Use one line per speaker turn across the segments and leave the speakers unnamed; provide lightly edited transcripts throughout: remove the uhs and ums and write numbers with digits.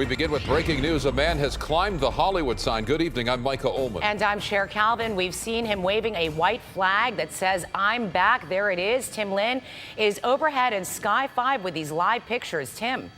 We begin with breaking news. A man has climbed the Hollywood sign. Good evening. I'm Micah Ullman.
And I'm Cher Calvin. We've seen him waving a white flag that says, "I'm back." There it is. Tim Lynn is overhead in Sky 5 with these live pictures. Tim.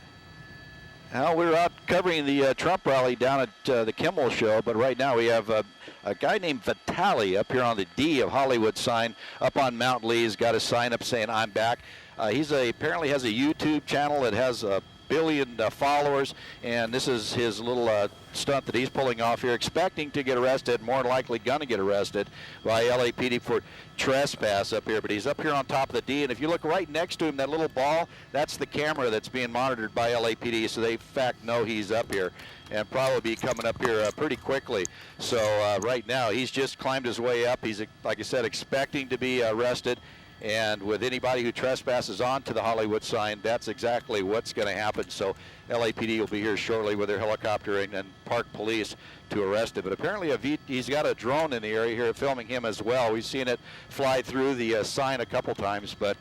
Well, we were out covering the Trump rally down at the Kimmel Show, but right now we have a guy named Vitaly up here on the D of Hollywood sign up on Mount Lee. He's got a sign up saying, "I'm back." Apparently has a YouTube channel that has a billion followers, and this is his little stunt that he's pulling off here, expecting to get arrested, more likely going to get arrested by LAPD for trespass up here. But he's up here on top of the D, and if you look right next to him, that little ball, that's the camera that's being monitored by LAPD, so they in fact know he's up here and probably be coming up here pretty quickly. So right now he's just climbed his way up. He's, like I said, expecting to be arrested. And with anybody who trespasses onto the Hollywood sign, that's exactly what's going to happen. So LAPD will be here shortly with their helicopter and park police to arrest him. But apparently he's got a drone in the area here filming him as well. We've seen it fly through the sign a couple times, but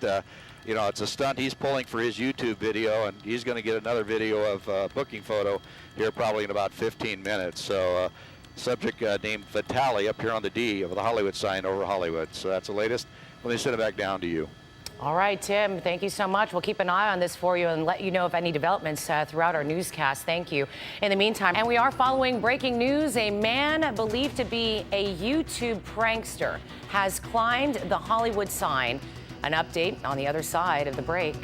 you know, it's a stunt he's pulling for his YouTube video, and he's going to get another video of booking photo here probably in about 15 minutes. So subject named Vitaly up here on the D of the Hollywood sign over Hollywood. So that's the latest. Let me send it back down to you.
All right, Tim, thank you so much. We'll keep an eye on this for you and let you know of any developments throughout our newscast. Thank you. In the meantime, and we are following breaking news. A man believed to be a YouTube prankster has climbed the Hollywood sign. An update on the other side of the break.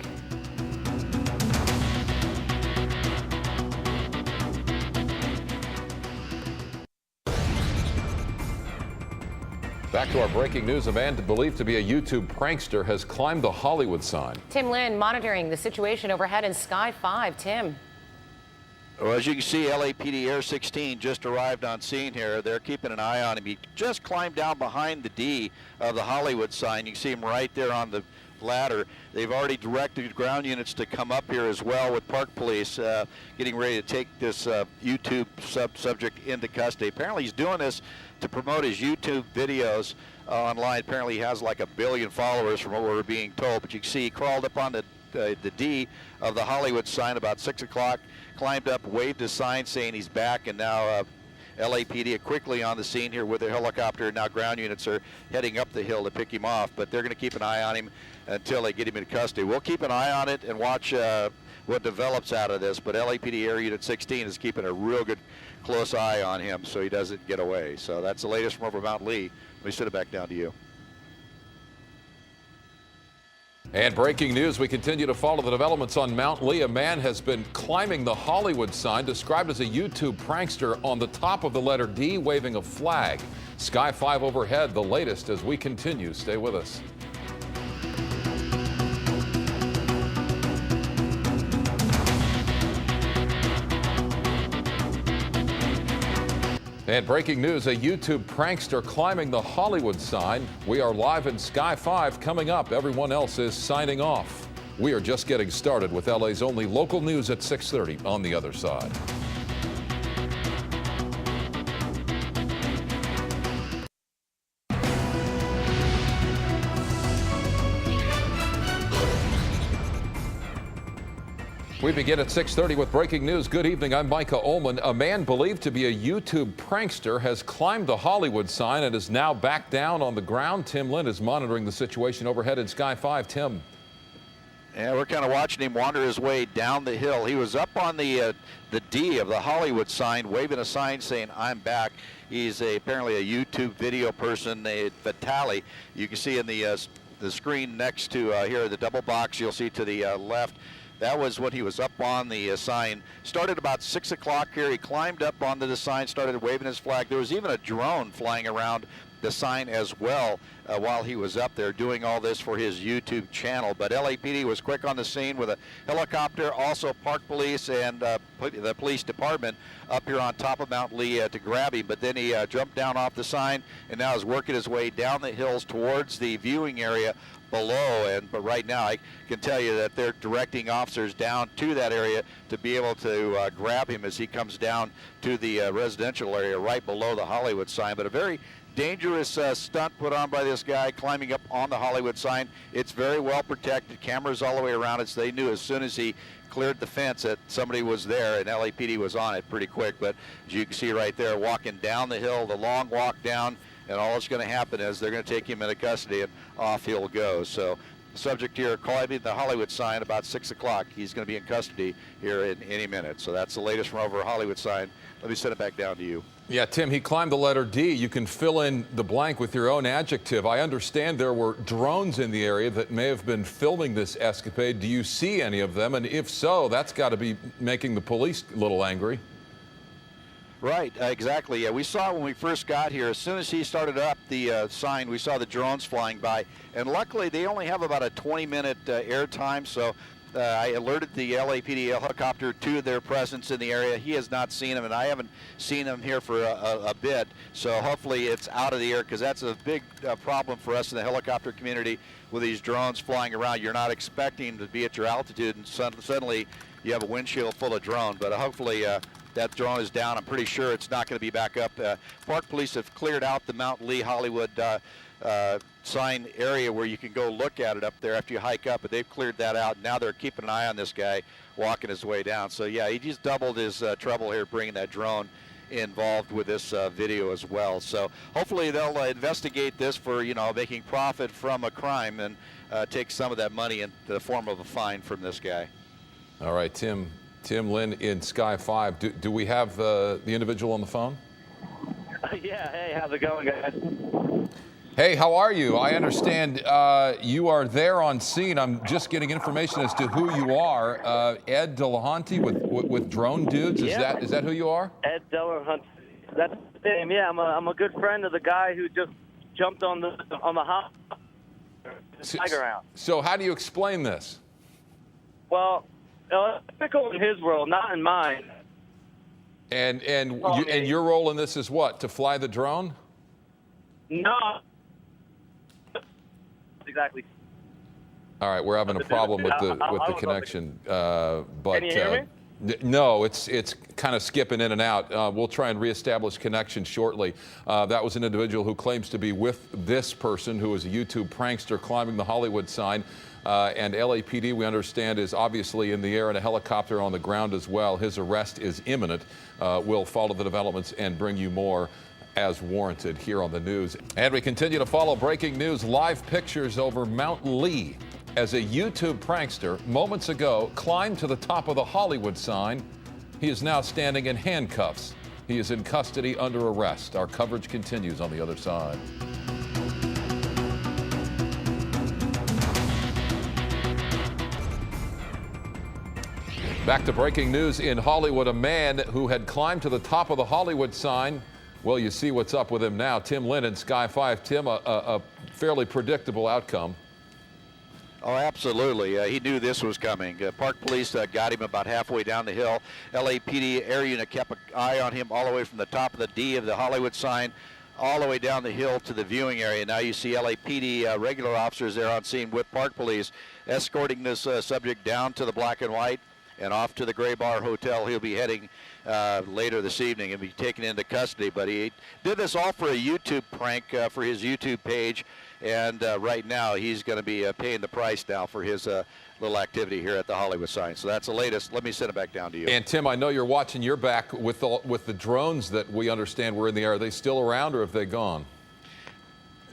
Back to our breaking news. A man believed to be a YouTube prankster has climbed the Hollywood sign.
Tim Lynn monitoring the situation overhead in Sky 5. Tim.
Well, as you can see, LAPD Air 16 just arrived on scene here. They're keeping an eye on him. He just climbed down behind the D of the Hollywood sign. You can see him right there on the ladder. They've already directed ground units to come up here as well with park police getting ready to take this YouTube subject into custody. Apparently he's doing this to promote his YouTube videos online. Apparently he has like 1 billion followers from what we're being told, but you can see he crawled up on the D of the Hollywood sign about 6 o'clock, climbed up, waved his sign saying he's back, and now LAPD are quickly on the scene here with their helicopter. Now ground units are heading up the hill to pick him off, but they're going to keep an eye on him until they get him into custody. We'll keep an eye on it and watch what develops out of this, but LAPD Air Unit 16 is keeping a real good close eye on him so he doesn't get away. So that's the latest from over Mount Lee. Let me send it back down to you.
And breaking news, we continue to follow the developments on Mount Lee. A man has been climbing the Hollywood sign, described as a YouTube prankster, on the top of the letter D, waving a flag. Sky 5 overhead, the latest as we continue. Stay with us. And breaking news, a YouTube prankster climbing the Hollywood sign. We are live in Sky 5. Coming up, everyone else is signing off. We are just getting started with LA's only local news at 6:30 on the other side. We begin at 6:30 with breaking news. Good evening. I'm Micah Ullman. A man believed to be a YouTube prankster has climbed the Hollywood sign and is now back down on the ground. Tim Lynn is monitoring the situation overhead in Sky 5. Tim.
Yeah, we're kind of watching him wander his way down the hill. He was up on the D of the Hollywood sign, waving a sign saying, "I'm back." He's apparently a YouTube video person, Vitaly. You can see in the screen next to here, the double box you'll see to the left. That was when he was up on the sign. Started about 6 o'clock here. He climbed up onto the sign, started waving his flag. There was even a drone flying around the sign as well while he was up there doing all this for his YouTube channel. But LAPD was quick on the scene with a helicopter, also park police and the police department up here on top of Mount Lee to grab him. But then he jumped down off the sign and now is working his way down the hills towards the viewing area below. But right now I can tell you that they're directing officers down to that area to be able to grab him as he comes down to the residential area right below the Hollywood sign. But a very dangerous stunt put on by this guy climbing up on the Hollywood sign. It's very well protected, cameras all the way around it, so they knew as soon as he cleared the fence that somebody was there, and LAPD was on it pretty quick. But as you can see right there, walking down the hill, the long walk down, and all that's going to happen is they're going to take him into custody, and off he'll go. So the subject here climbing the Hollywood sign about 6 o'clock. He's going to be in custody here in any minute. So that's the latest from over Hollywood sign. Let me send it back down to you.
Yeah, Tim, he climbed the letter D. You can fill in the blank with your own adjective. I understand there were drones in the area that may have been filming this escapade. Do you see any of them? And if so, that's got to be making the police a little angry.
Right, exactly. Yeah, we saw when we first got here, as soon as he started up the sign, we saw the drones flying by. And luckily, they only have about a 20-minute air time, so I alerted the LAPD helicopter to their presence in the area. He has not seen him, and I haven't seen him here for a bit. So hopefully it's out of the air, because that's a big problem for us in the helicopter community with these drones flying around. You're not expecting to be at your altitude, and suddenly you have a windshield full of drone. But hopefully that drone is down. I'm pretty sure it's not going to be back up. Park Police have cleared out the Mount Lee Hollywood sign area where you can go look at it up there after you hike up, but they've cleared that out. Now they're keeping an eye on this guy walking his way down. So yeah, he just doubled his trouble here bringing that drone involved with this video as well. So hopefully they'll investigate this for, you know, making profit from a crime, and take some of that money in the form of a fine from this guy.
All right, Tim Lynn in Sky 5. Do we have the individual on the phone?
Yeah, hey, how's it going, guys?
Hey, how are you? I understand you are there on scene. I'm just getting information as to who you are. Ed Delahanty with Drone Dudes. Is that who you are?
Ed Delahanty. That's the name. Yeah, I'm a good friend of the guy who just jumped on the hop. Tiger around.
So how do you explain this?
Well, typical in his world, not in mine.
And your role in this is what? To fly the drone?
No. Exactly.
All right, we're having a problem with the connection. But
can you hear me?
No, it's kind of skipping in and out. We'll try and reestablish connection shortly. That was an individual who claims to be with this person who is a YouTube prankster climbing the Hollywood sign. And LAPD, we understand, is obviously in the air and a helicopter on the ground as well. His arrest is imminent. We'll follow the developments and bring you more as warranted here on the news. And we continue to follow breaking news, live pictures over Mount Lee as a YouTube prankster moments ago climbed to the top of the Hollywood sign. He is now standing in handcuffs. He is in custody under arrest. Our coverage continues on the other side. Back to breaking news in Hollywood. A man who had climbed to the top of the Hollywood sign. Well, you see what's up with him now. Tim Lynn in Sky 5. Tim, a fairly predictable outcome.
Oh, absolutely. He knew this was coming. Park Police got him about halfway down the hill. LAPD air unit kept an eye on him all the way from the top of the D of the Hollywood sign all the way down the hill to the viewing area. Now you see LAPD regular officers there on scene with Park Police escorting this subject down to the Black and White and off to the Gray Bar Hotel. He'll be heading later this evening and be taken into custody. But he did this all for a YouTube prank for his YouTube page, and right now he's going to be paying the price now for his little activity here at the Hollywood sign. So that's the latest. Let me send it back down to you.
And Tim, I know you're watching your back with the drones that we understand were in the air. Are they still around, or have they gone?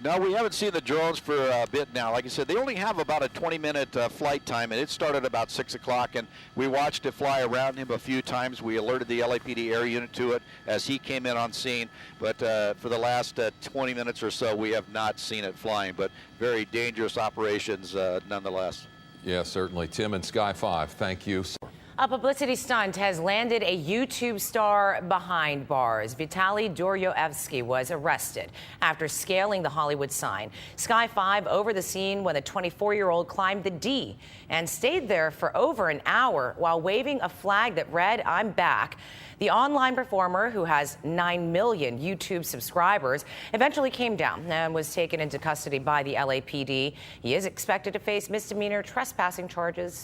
No, we haven't seen the drones for a bit now. Like I said, they only have about a 20-minute flight time, and it started about 6 o'clock, and we watched it fly around him a few times. We alerted the LAPD air unit to it as he came in on scene, but for the last 20 minutes or so, we have not seen it flying, but very dangerous operations nonetheless.
Yeah, certainly. Tim in Sky 5, thank you.
A publicity stunt has landed a YouTube star behind bars. VitalyZdtv was arrested after scaling the Hollywood sign. Sky 5 over the scene when the 24-year-old climbed the D and stayed there for over an hour while waving a flag that read, "I'm back." The online performer, who has 9 million YouTube subscribers, eventually came down and was taken into custody by the LAPD. He is expected to face misdemeanor trespassing charges.